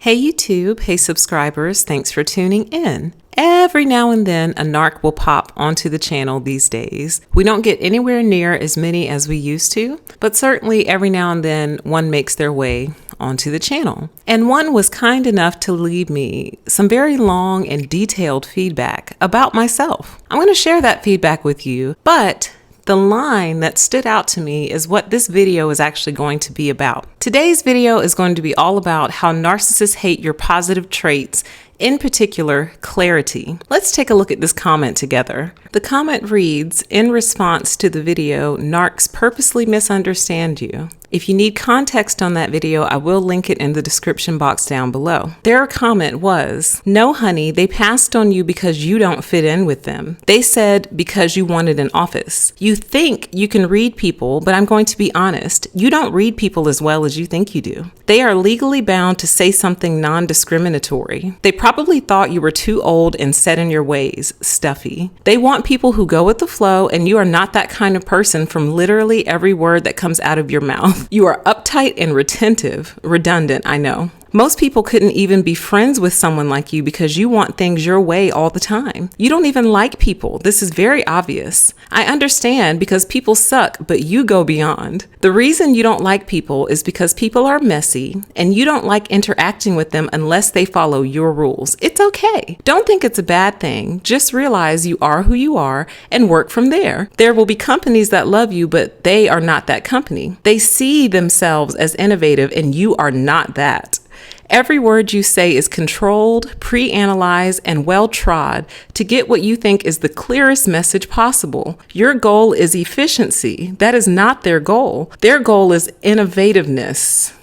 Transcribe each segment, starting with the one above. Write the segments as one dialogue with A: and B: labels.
A: Hey YouTube, hey subscribers, thanks for tuning in. Every now and then a narc will pop onto the channel these days. We don't get anywhere near as many as we used to, but certainly every now and then one makes their way onto the channel. And one was kind enough to leave me some very long and detailed feedback about myself. I'm going to share that feedback with you, but the line that stood out to me is what this video is actually going to be about. Today's video is going to be all about how narcissists hate your positive traits, in particular, clarity. Let's take a look at this comment together. The comment reads, in response to the video, narcs purposely misunderstand you. If you need context on that video, I will link it in the description box down below. Their comment was, no honey, they passed on you because you don't fit in with them. They said because you wanted an office. You think you can read people, but I'm going to be honest, you don't read people as well as you think you do. They are legally bound to say something non-discriminatory. They probably thought you were too old and set in your ways, stuffy. They want people who go with the flow, and you are not that kind of person from literally every word that comes out of your mouth. You are uptight and retentive. Redundant, I know. Most people couldn't even be friends with someone like you because you want things your way all the time. You don't even like people. This is very obvious. I understand because people suck, but you go beyond. The reason you don't like people is because people are messy and you don't like interacting with them unless they follow your rules. It's okay. Don't think it's a bad thing. Just realize you are who you are and work from there. There will be companies that love you, but they are not that company. They see themselves as innovative and you are not that. Every word you say is controlled, pre-analyzed, and well-trod to get what you think is the clearest message possible. Your goal is efficiency. That is not their goal. Their goal is innovativeness.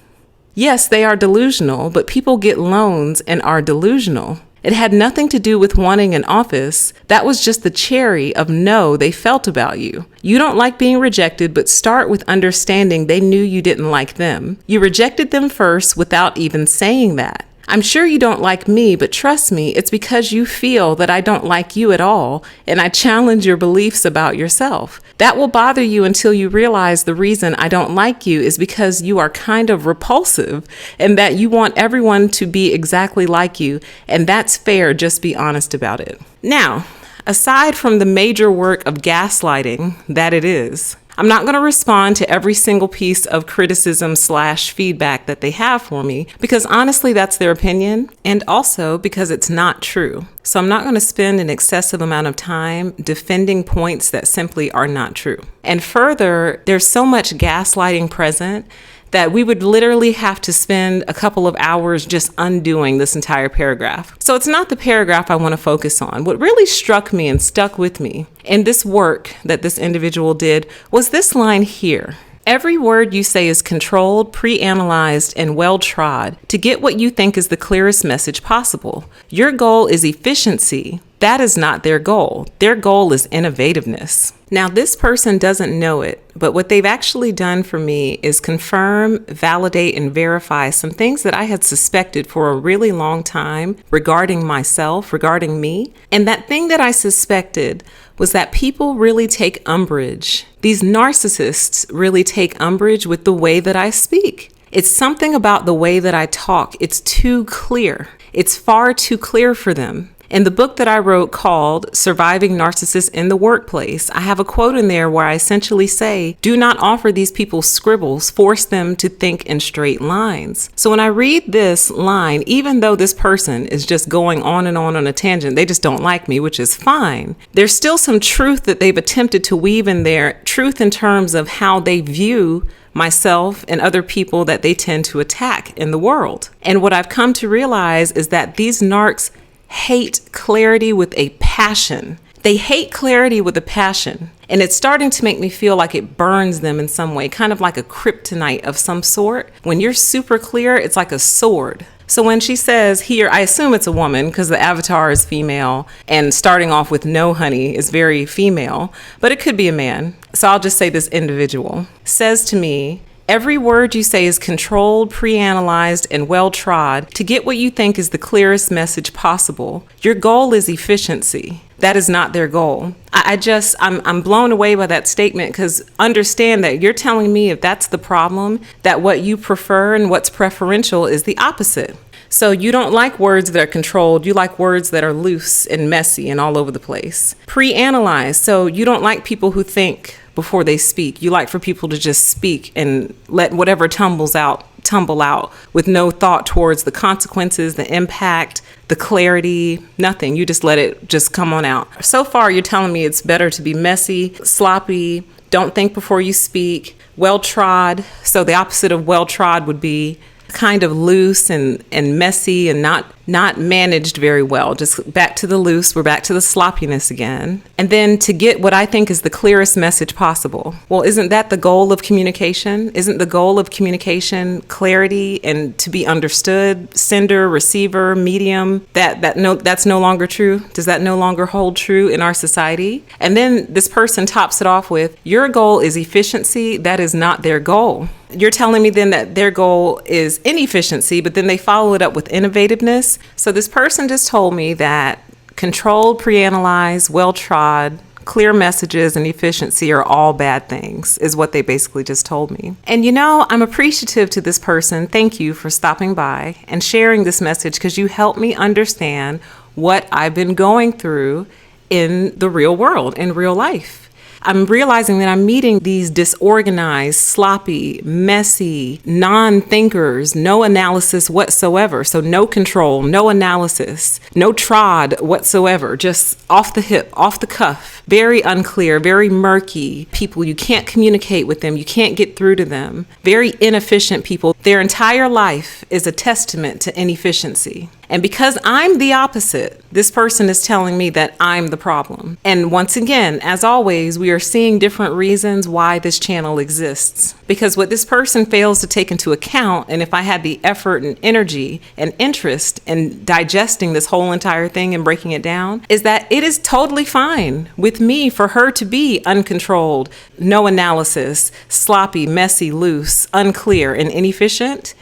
A: Yes, they are delusional, but people get loans and are delusional. It had nothing to do with wanting an office. That was just the cherry of no they felt about you. You don't like being rejected, but start with understanding they knew you didn't like them. You rejected them first without even saying that. I'm sure you don't like me, but trust me, it's because you feel that I don't like you at all, and I challenge your beliefs about yourself. That will bother you until you realize the reason I don't like you is because you are kind of repulsive and that you want everyone to be exactly like you, and that's fair, just be honest about it. Now, aside from the major work of gaslighting that it is, I'm not going to respond to every single piece of criticism/feedback that they have for me because honestly, that's their opinion and also because it's not true. So I'm not going to spend an excessive amount of time defending points that simply are not true. And further, there's so much gaslighting present that we would literally have to spend a couple of hours just undoing this entire paragraph. So it's not the paragraph I want to focus on. What really struck me and stuck with me in this work that this individual did was this line here. Every word you say is controlled, pre-analyzed, and well-trod to get what you think is the clearest message possible. Your goal is efficiency. That is not their goal. Their goal is innovativeness. Now, this person doesn't know it, but what they've actually done for me is confirm, validate, and verify some things that I had suspected for a really long time regarding myself, regarding me. And that thing that I suspected was that people really take umbrage. These narcissists really take umbrage with the way that I speak. It's something about the way that I talk. It's too clear. It's far too clear for them. In the book that I wrote called Surviving Narcissists in the Workplace, I have a quote in there where I essentially say, do not offer these people scribbles, force them to think in straight lines. So when I read this line, even though this person is just going on and on a tangent, they just don't like me, which is fine. There's still some truth that they've attempted to weave in there, truth in terms of how they view myself and other people that they tend to attack in the world. And what I've come to realize is that these narcs hate clarity with a passion. They hate clarity with a passion. And it's starting to make me feel like it burns them in some way, kind of like a kryptonite of some sort. When you're super clear, it's like a sword. So when she says here, I assume it's a woman because the avatar is female and starting off with no honey is very female, but it could be a man. So I'll just say this individual says to me, every word you say is controlled, pre-analyzed, and well-trod to get what you think is the clearest message possible. Your goal is efficiency. That is not their goal. I'm blown away by that statement because understand that you're telling me if that's the problem, that what you prefer and what's preferential is the opposite. So you don't like words that are controlled. You like words that are loose and messy and all over the place. Pre-analyze. So you don't like people who think before they speak. You like for people to just speak and let whatever tumble out with no thought towards the consequences, the impact, the clarity, nothing. You just let it just come on out. So far, you're telling me it's better to be messy, sloppy, don't think before you speak, well-trod. So the opposite of well-trod would be kind of loose and messy and not managed very well. Just back to the loose, we're back to the sloppiness again. And then to get what I think is the clearest message possible. Well, isn't that the goal of communication? Isn't the goal of communication clarity and to be understood? Sender, receiver, medium, that's no longer true? Does that no longer hold true in our society? And then this person tops it off with, your goal is efficiency. That is not their goal. You're telling me then that their goal is inefficiency, but then they follow it up with innovativeness. So this person just told me that controlled, pre-analyzed, well-trod, clear messages and efficiency are all bad things, is what they basically just told me. And I'm appreciative to this person. Thank you for stopping by and sharing this message, because you helped me understand what I've been going through in the real world, in real life. I'm realizing that I'm meeting these disorganized, sloppy, messy, non-thinkers, no analysis whatsoever. So no control, no analysis, no trod whatsoever, just off the hip, off the cuff, very unclear, very murky people. You can't communicate with them. You can't get through to them. Very inefficient people. Their entire life is a testament to inefficiency. And because I'm the opposite, this person is telling me that I'm the problem. And once again, as always, we are seeing different reasons why this channel exists. Because what this person fails to take into account, and if I had the effort and energy and interest in digesting this whole entire thing and breaking it down, is that it is totally fine with me for her to be uncontrolled, no analysis, sloppy, messy, loose, unclear, and inefficient.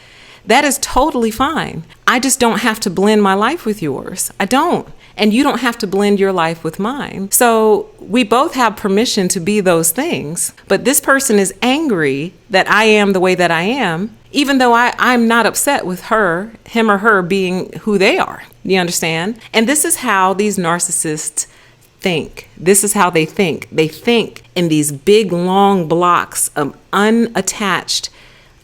A: That is totally fine. I just don't have to blend my life with yours. I don't. And you don't have to blend your life with mine. So we both have permission to be those things. But this person is angry that I am the way that I am, even though I'm not upset with him or her being who they are. You understand? And this is how these narcissists think. This is how they think. They think in these big, long blocks of unattached,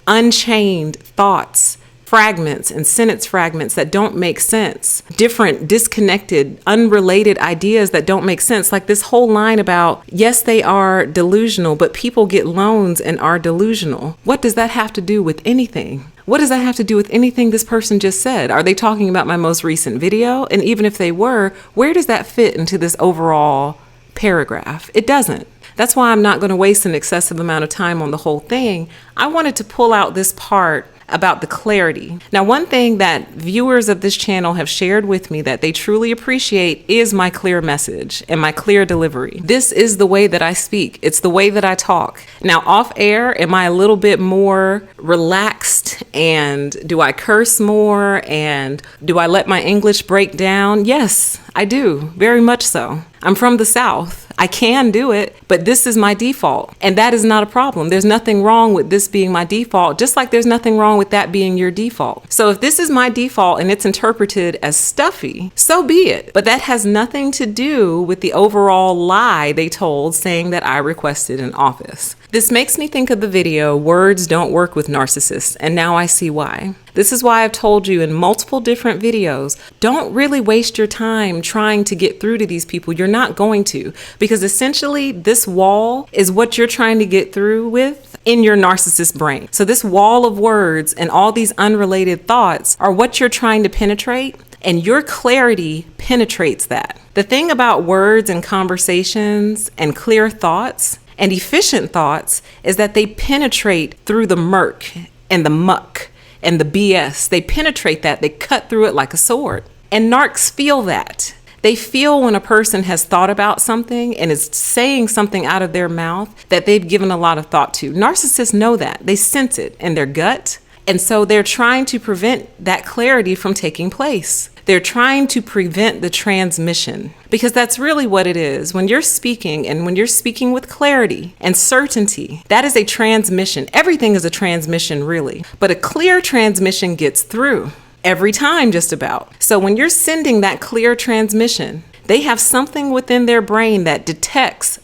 A: unchained thoughts, fragments and sentence fragments that don't make sense, different, disconnected, unrelated ideas that don't make sense. Like this whole line about, yes, they are delusional, but people get loans and are delusional. What does that have to do with anything? What does that have to do with anything this person just said? Are they talking about my most recent video? And even if they were, where does that fit into this overall paragraph? It doesn't. That's why I'm not going to waste an excessive amount of time on the whole thing. I wanted to pull out this part about the clarity. Now, one thing that viewers of this channel have shared with me that they truly appreciate is my clear message and my clear delivery. This is the way that I speak. It's the way that I talk. Now, off air, am I a little bit more relaxed? And do I curse more? And do I let my English break down? Yes, I do. Very much so. I'm from the South. I can do it, but this is my default. And that is not a problem. There's nothing wrong with this being my default, just like there's nothing wrong with that being your default. So if this is my default and it's interpreted as stuffy, so be it. But that has nothing to do with the overall lie they told saying that I requested an office. This makes me think of the video, Words Don't Work with Narcissists, and now I see why. This is why I've told you in multiple different videos, don't really waste your time trying to get through to these people. You're not going to, because essentially this wall is what you're trying to get through with in your narcissist brain. So this wall of words and all these unrelated thoughts are what you're trying to penetrate, and your clarity penetrates that. The thing about words and conversations and clear thoughts and efficient thoughts is that they penetrate through the murk and the muck and the BS. They penetrate that. They cut through it like a sword. And narcs feel that. They feel when a person has thought about something and is saying something out of their mouth that they've given a lot of thought to. Narcissists know that. They sense it in their gut. And so they're trying to prevent that clarity from taking place. They're trying to prevent the transmission, because that's really what it is. When you're speaking, and when you're speaking with clarity and certainty, that is a transmission. Everything is a transmission, really. But a clear transmission gets through. every time just about. So when you're sending that clear transmission, they have something within their brain that detects,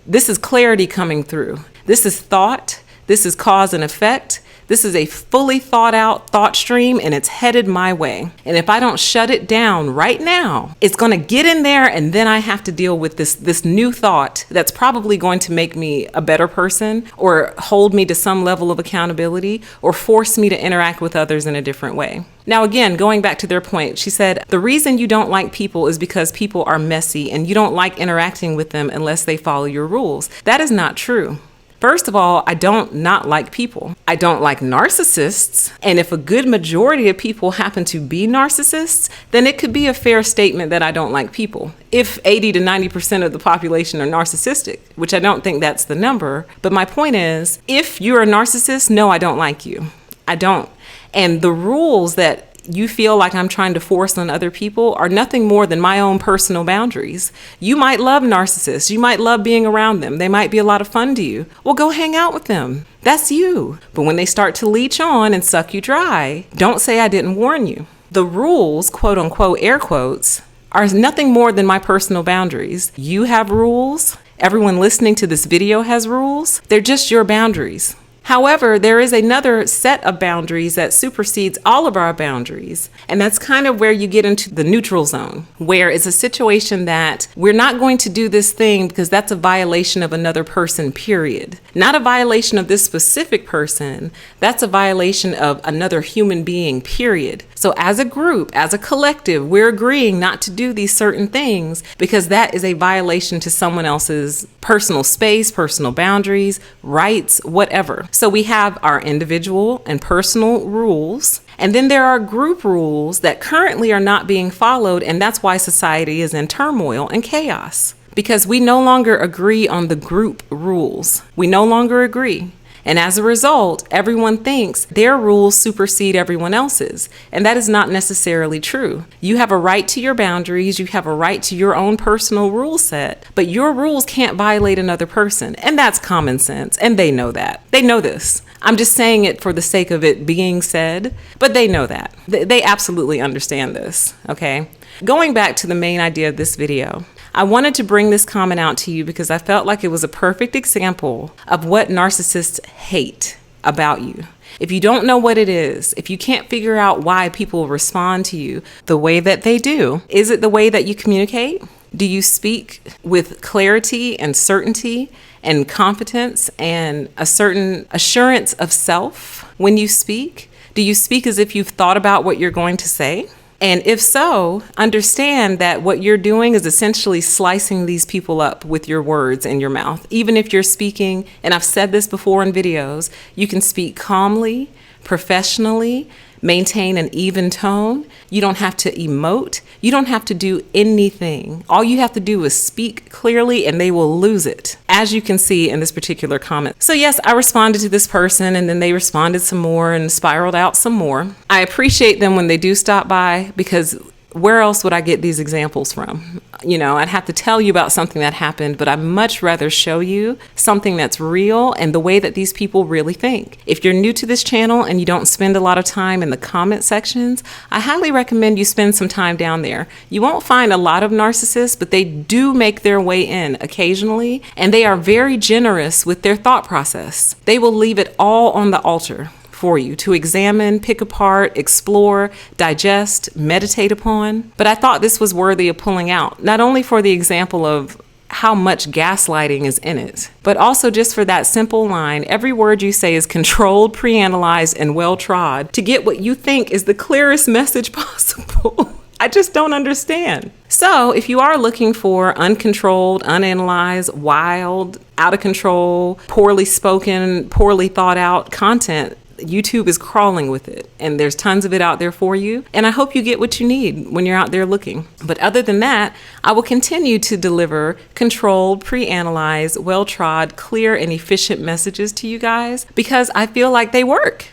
A: this is clarity coming through. This is thought. This is cause and effect. This is a fully thought out thought stream, and it's headed my way. And if I don't shut it down right now, it's going to get in there, and then I have to deal with this new thought that's probably going to make me a better person, or hold me to some level of accountability, or force me to interact with others in a different way. Now, again, going back to their point, she said, the reason you don't like people is because people are messy and you don't like interacting with them unless they follow your rules. That is not true. First of all, I don't not like people. I don't like narcissists. And if a good majority of people happen to be narcissists, then it could be a fair statement that I don't like people. If 80 to 90% of the population are narcissistic, which I don't think that's the number. But my point is, if you're a narcissist, no, I don't like you. I don't. And the rules that you feel like I'm trying to force on other people are nothing more than my own personal boundaries. You might love narcissists. You might love being around them. They might be a lot of fun to you. Well, go hang out with them. That's you. But when they start to leech on and suck you dry, don't say I didn't warn you. The rules, quote unquote, air quotes, are nothing more than my personal boundaries. You have rules. Everyone listening to this video has rules. They're just your boundaries. However, there is another set of boundaries that supersedes all of our boundaries. And that's kind of where you get into the neutral zone, where it's a situation that we're not going to do this thing because that's a violation of another person, period. Not a violation of this specific person. That's a violation of another human being, period. So as a group, as a collective, we're agreeing not to do these certain things because that is a violation to someone else's personal space, personal boundaries, rights, whatever. So we have our individual and personal rules, and then there are group rules that currently are not being followed, and that's why society is in turmoil and chaos, because we no longer agree on the group rules. We no longer agree. And as a result, everyone thinks their rules supersede everyone else's. And that is not necessarily true. You have a right to your boundaries. You have a right to your own personal rule set, but your rules can't violate another person. And that's common sense. And they know that. They know this. I'm just saying it for the sake of it being said, but they know that. They absolutely understand this. Okay. Going back to the main idea of this video, I wanted to bring this comment out to you because I felt like it was a perfect example of what narcissists hate about you. If you don't know what it is, if you can't figure out why people respond to you the way that they do, is it the way that you communicate? Do you speak with clarity and certainty and competence and a certain assurance of self when you speak? Do you speak as if you've thought about what you're going to say? And if so, understand that what you're doing is essentially slicing these people up with your words in your mouth. Even if you're speaking, and I've said this before in videos, you can speak calmly, professionally, maintain an even tone. You don't have to emote. You don't have to do anything. All you have to do is speak clearly and they will lose it, as you can see in this particular comment. So yes, I responded to this person and then they responded some more and spiraled out some more. I appreciate them when they do stop by, because where else would I get these examples from? You know, I'd have to tell you about something that happened, but I'd much rather show you something that's real and the way that these people really think. If you're new to this channel and you don't spend a lot of time in the comment sections, I highly recommend you spend some time down there. You won't find a lot of narcissists, but they do make their way in occasionally, and they are very generous with their thought process. They will leave it all on the altar for you to examine, pick apart, explore, digest, meditate upon. But I thought this was worthy of pulling out, not only for the example of how much gaslighting is in it, but also just for that simple line: every word you say is controlled, pre-analyzed, and well-trod to get what you think is the clearest message possible. I just don't understand. So if you are looking for uncontrolled, unanalyzed, wild, out of control, poorly spoken, poorly thought out content, YouTube is crawling with it, and there's tons of it out there for you. And I hope you get what you need when you're out there looking. But other than that, I will continue to deliver controlled, pre-analyzed, well-trod, clear, and efficient messages to you guys because I feel like they work.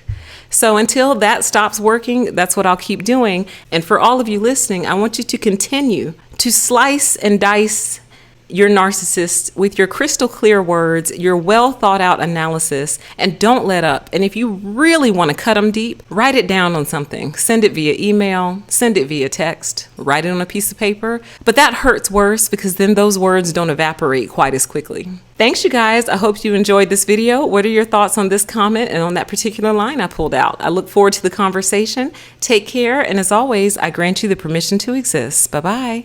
A: So until that stops working, that's what I'll keep doing. And for all of you listening, I want you to continue to slice and dice your narcissist with your crystal clear words, your well thought out analysis, and don't let up. And if you really want to cut them deep, write it down on something. Send it via email, send it via text, write it on a piece of paper. But that hurts worse because then those words don't evaporate quite as quickly. Thanks, you guys. I hope you enjoyed this video. What are your thoughts on this comment and on that particular line I pulled out? I look forward to the conversation. Take care. And as always, I grant you the permission to exist. Bye-bye.